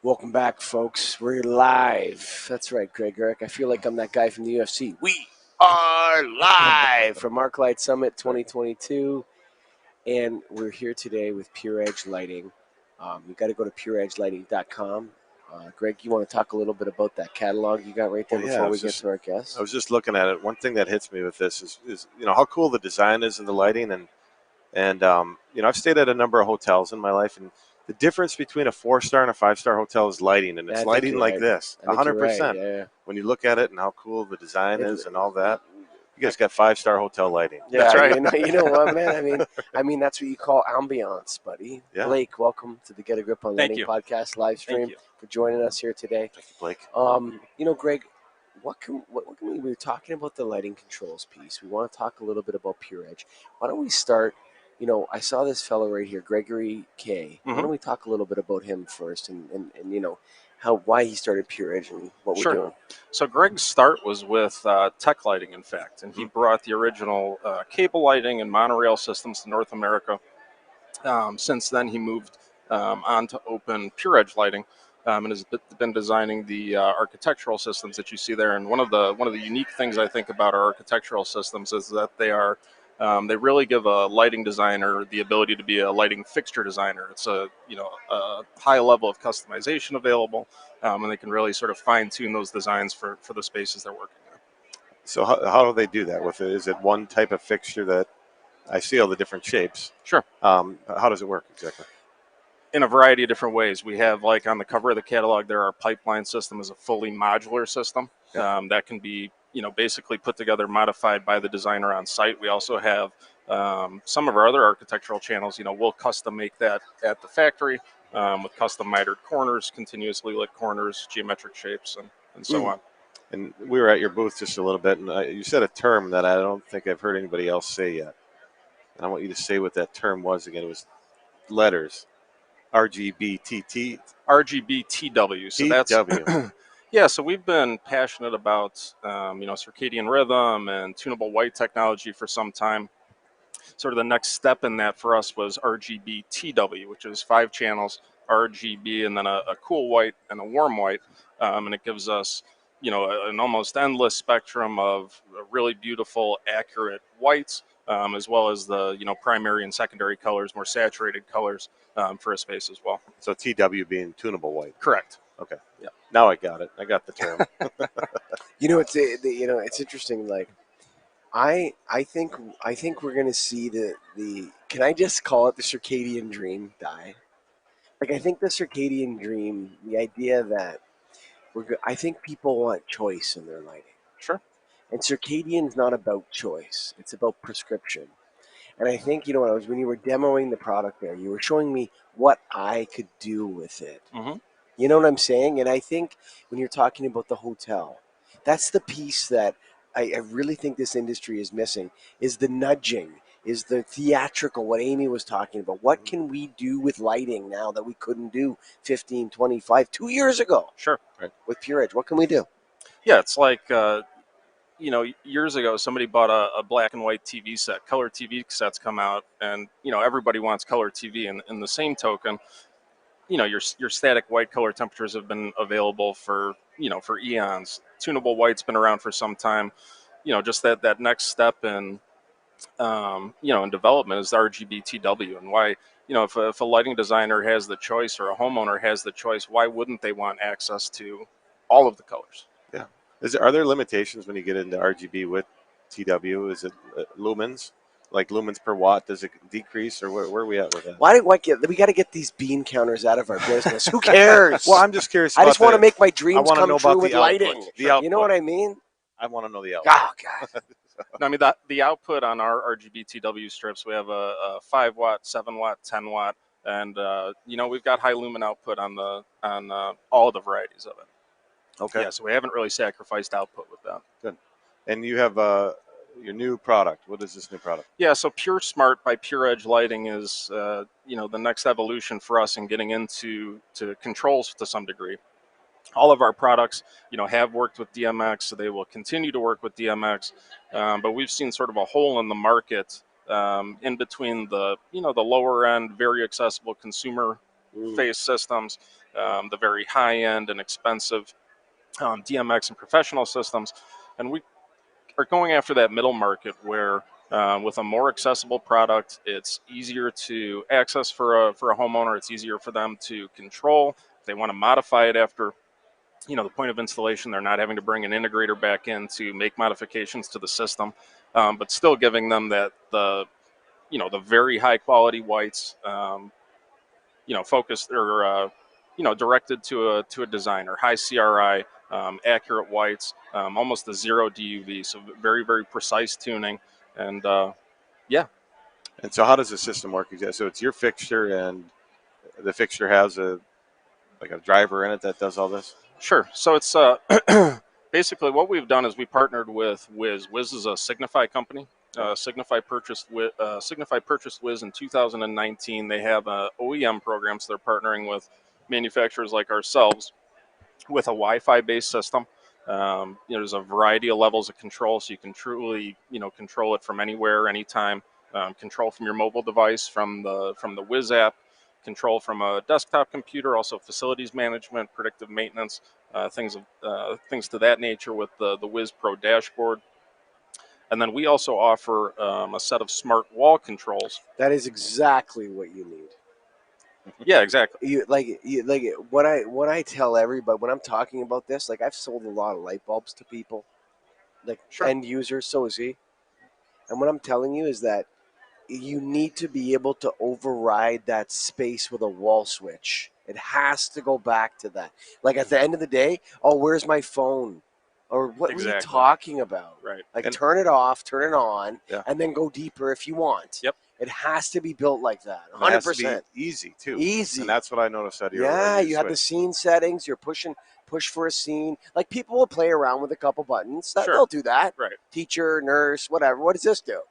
Welcome back, folks. We're live. That's right, Greg Eric. I feel like I'm that guy from the UFC. We are live from ArchLIGHT Summit 2022, and we're here today with PureEdge Lighting. You got to go to PureEdgeLighting.com. Greg, you want to talk a little bit about that catalog you got right there before we get to our guests? I was just looking at it. One thing that hits me with this is how cool the design is and the lighting, and I've stayed at a number of hotels in my life, and the difference between a 4-star and a 5-star hotel is lighting, and it's lighting like right. this, I think you're 100%. right, yeah. When you look at it and how cool the design is and all that, you guys got 5-star hotel lighting. Yeah, That's right. you know what, man? I mean, that's what you call ambiance, buddy. Yeah. Blake, welcome to the Get a Grip on Lighting podcast live stream for joining us here today. Thank you, Blake. Greg, what can we were talking about the lighting controls piece. We want to talk a little bit about PureEdge. Why don't we start? I saw this fellow right here, Gregory K. Why don't we talk a little bit about him first, and why he started PureEdge and what we're doing. So Greg's start was with tech lighting, in fact, and he brought the original cable lighting and monorail systems to North America. Since then, he moved on to open PureEdge Lighting, and has been designing the architectural systems that you see there. And one of the unique things I think about our architectural systems is that they really give a lighting designer the ability to be a lighting fixture designer. It's a high level of customization available, and they can really sort of fine tune those designs for the spaces they're working in. So how do they do that with it? Is it one type of fixture that I see all the different shapes? Sure. How does it work exactly? In a variety of different ways. We have, like on the cover of the catalog, there our pipeline system is a fully modular system that can be basically put together, modified by the designer on site. We also have some of our other architectural channels. We'll custom make that at the factory with custom mitered corners, continuously lit corners, geometric shapes, and so on. And we were at your booth just a little bit, and you said a term that I don't think I've heard anybody else say yet. And I want you to say what that term was again. It was letters. RGBTT. RGBTW. So TW. Yeah, so we've been passionate about circadian rhythm and tunable white technology for some time. Sort of the next step in that for us was RGBTW, which is 5 channels, RGB, and then a cool white and a warm white, and it gives us an almost endless spectrum of really beautiful, accurate whites, as well as the primary and secondary colors, more saturated colors for a space as well. So TW being tunable white. Correct. Okay. Yeah. Now I got it. I got the term. It's interesting. Like, I think we're gonna see the. Can I just call it the Circadian Dream die? Like, I think the Circadian Dream, the idea that I think people want choice in their lighting. Sure. And Circadian's not about choice; it's about prescription. And I think when you were demoing the product there, you were showing me what I could do with it. Mm-hmm. You know what I'm saying? And I think when you're talking about the hotel, that's the piece that I really think this industry is missing, is the nudging, is the theatrical, what Amy was talking about. What can we do with lighting now that we couldn't do 15, 25, 2 years ago? Sure. Right. With PureEdge, what can we do? Yeah, it's like, years ago, somebody bought a black and white TV set. Color TV sets come out, and, everybody wants color TV. And in the same token, your static white color temperatures have been available for eons. Tunable white's been around for some time. Just that next step in in development is the RGBTW. And why, if a lighting designer has the choice or a homeowner has the choice, why wouldn't they want access to all of the colors? Yeah. Are there limitations when you get into RGB with TW? Is it lumens? Like lumens per watt, does it decrease, or where are we at with that? We got to get these bean counters out of our business. Who cares? Well, I'm just curious. I just want to make my dreams come know true about with the lighting. Output. You know what I mean? I want to know the output. Oh, God. No, I mean, the output on our RGBTW strips, we have a 5 watt, 7 watt, 10 watt, and we've got high lumen output on all of the varieties of it. Okay. Yeah, so we haven't really sacrificed output with that. Good. And you have your new product. What is this new product? Yeah, so PureSmart by PureEdge Lighting is the next evolution for us in getting into controls to some degree. All of our products, have worked with DMX, so they will continue to work with DMX. But we've seen sort of a hole in the market in between the lower end, very accessible consumer phase systems, the very high-end and expensive DMX and professional systems. And we are going after that middle market where with a more accessible product, it's easier to access for a homeowner. It's easier for them to control. If they want to modify it after the point of installation, they're not having to bring an integrator back in to make modifications to the system, but still giving them the very high quality whites, focused or directed to a designer, high CRI, accurate whites, almost a zero DUV, so very very precise tuning, and yeah. And so, how does the system work? So it's your fixture, and the fixture has a driver in it that does all this. Sure. So it's basically what we've done is we partnered with WiZ. WiZ is a Signify company. Signify purchased WiZ in 2019. They have a OEM program, so they're partnering with manufacturers like ourselves with a Wi-Fi based system. There's a variety of levels of control, so you can truly control it from anywhere, anytime. Control from your mobile device, from the WiZ app, control from a desktop computer, also facilities management, predictive maintenance, things to that nature with the WiZ Pro dashboard. And then we also offer a set of smart wall controls. That is exactly what you need. Yeah, exactly. What I tell everybody when I'm talking about this, like I've sold a lot of light bulbs to people, like Sure. end users, so is he. And what I'm telling you is that you need to be able to override that space with a wall switch. It has to go back to that. Like at the end of the day, oh, where's my phone? Or what were you Exactly. talking about? Right. Like turn it off, turn it on, Yeah. and then go deeper if you want. Yep. It has to be built like that. And it has to 100%. be easy too. Easy. And that's what I noticed out of your Yeah, you have switch. the scene settings. You're push for a scene. Like people will play around with a couple buttons. Sure. They'll do that. Right. Teacher, nurse, whatever. What does this do?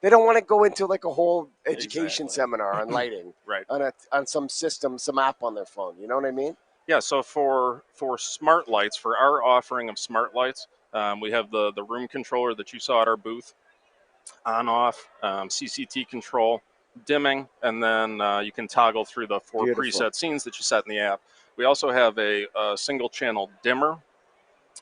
They don't want to go into like a whole education Exactly. seminar on lighting, Right. on some system, some app on their phone. You know what I mean? Yeah, so for smart lights, for our offering of smart lights, we have the room controller that you saw at our booth, on off, CCT control, dimming, and then you can toggle through the 4 Beautiful. preset scenes that you set in the app. We also have a single channel dimmer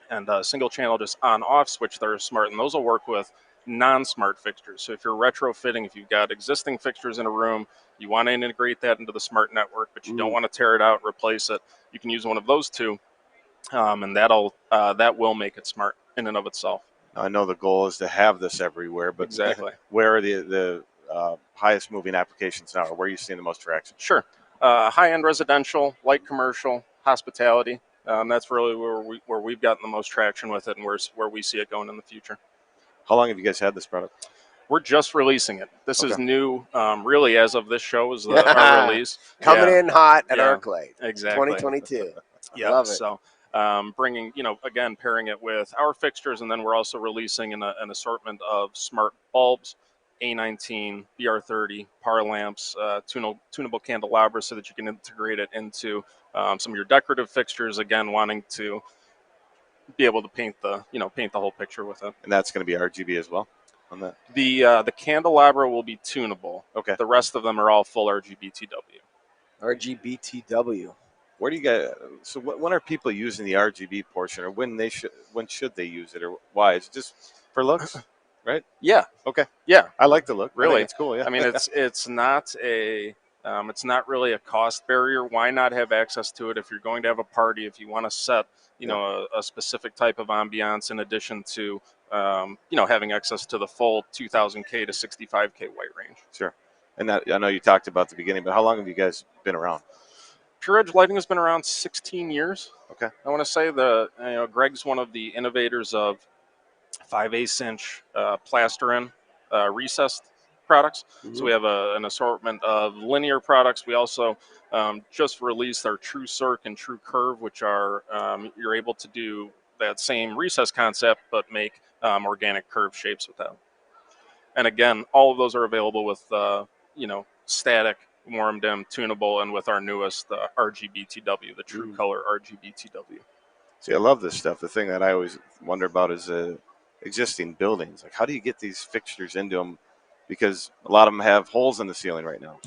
and a single channel just on off switch that are smart, and those will work with non-smart fixtures. So if you're retrofitting, if you've got existing fixtures in a room, you want to integrate that into the smart network, but you don't want to tear it out, replace it, you can use one of those two, and that will make it smart in and of itself. I know the goal is to have this everywhere, but Exactly. Where are the highest moving applications now, or where are you seeing the most traction? Sure. High-end residential, light commercial, hospitality. That's really where we've gotten the most traction with it, and where we see it going in the future. How long have you guys had this product? We're just releasing it. This is new, really, as of this show is our release. Coming in hot at ArchLIGht. Exactly. 2022. Yeah. Love it. So bringing, again, pairing it with our fixtures, and then we're also releasing an assortment of smart bulbs, A19, BR30, par lamps, tunable candelabras, so that you can integrate it into some of your decorative fixtures. Again, wanting to be able to paint the whole picture with it. And that's going to be RGB as well on that? The candelabra will be tunable. Okay. The rest of them are all full RGBTW. RGBTW. Where do you guys? So when are people using the RGB portion, or when should they use it, or why? Is it just for looks, right? Yeah. Okay. Yeah. I like the look. Really, it's cool. Yeah. I mean, it's not really a cost barrier. Why not have access to it if you're going to have a party? If you want to set a specific type of ambiance, in addition to having access to the full 2000K to 65K white range. Sure. And that, I know you talked about at the beginning, but how long have you guys been around? PureEdge Lighting has been around 16 years. Okay. I want to say Greg's one of the innovators of 5/8 inch plaster-in recessed products. Mm-hmm. So we have an assortment of linear products. We also just released our TruCirc and TruCurve, which are you're able to do that same recess concept, but make organic curve shapes with them. And again, all of those are available with static, warm dim, tunable, and with our newest RGBTW, the TruColor RGBTW. See, I love this stuff. The thing that I always wonder about is existing buildings. Like, how do you get these fixtures into them? because a lot of them have holes in the ceiling right now.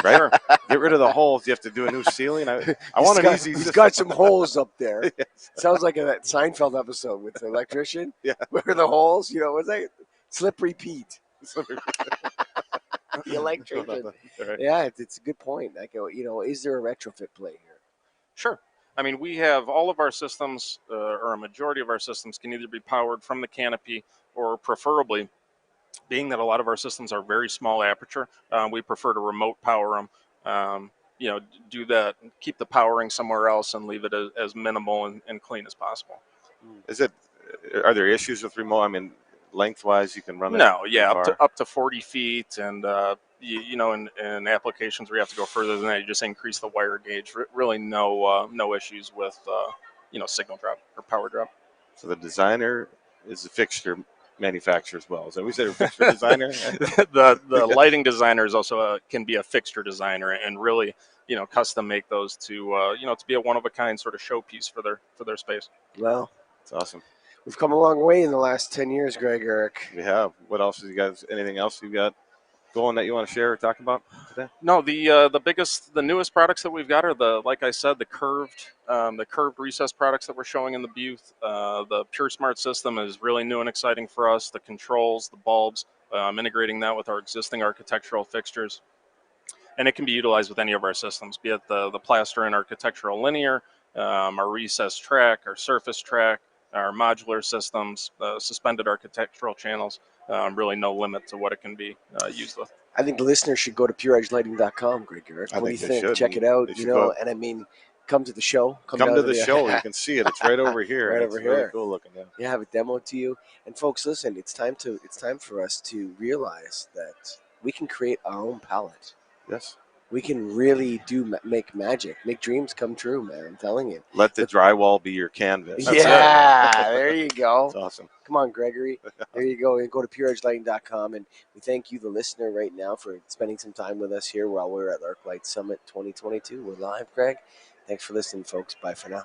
Right? Sure. Get rid of the holes. You have to do a new ceiling. I He's want an got- easy He's system. got some holes up there. Yes. Sounds like that Seinfeld episode with the electrician. Yeah. Where the holes, was that Slippery Pete, the electrician. Right. Yeah, it's a good point. Like, is there a retrofit play here? Sure. I mean, we have all of our systems, or a majority of our systems, can either be powered from the canopy, or preferably, being that a lot of our systems are very small aperture, we prefer to remote power them. Do that, keep the powering somewhere else, and leave it as minimal and clean as possible. Are there issues with remote? I mean, lengthwise, you can run it. No, yeah, far. up to 40 feet, and in applications where you have to go further than that, you just increase the wire gauge. Really, no issues with signal drop or power drop. So the designer is a fixture manufacturer as well. So we said a fixture designer. the lighting designer is also can be a fixture designer, and really custom make those to be a one of a kind sort of showpiece for their space. Well, it's awesome. We've come a long way in the last 10 years, Greg, Eric. We have. What else have you guys? Anything else you got going that you want to share or talk about today? No, the newest products that we've got are like I said, the curved recessed products that we're showing in the booth. The PureSmart system is really new and exciting for us. The controls, the bulbs, integrating that with our existing architectural fixtures, and it can be utilized with any of our systems, be it the plaster and architectural linear, our recessed track, our surface track, our modular systems, suspended architectural channels. Really no limit to what it can be used with. I think the listeners should go to PureEdgeLighting.com, Greg Eric. What do you think? Should. Check it out. And I mean, come to the show. Come to the show. You can see it. It's right over here. Right it's over here. Really cool looking. Yeah, have a demo to you. And folks, listen. It's time for us to realize that we can create our own palette. Yes. We can really make magic, make dreams come true, man. I'm telling you. Let the drywall be your canvas. Yeah, there you go. That's awesome. Come on, Gregory. There you go. And go to PureEdgeLighting.com. And we thank you, the listener, right now for spending some time with us here while we're at ArchLIGHT Summit 2022. We're live, Greg. Thanks for listening, folks. Bye for now.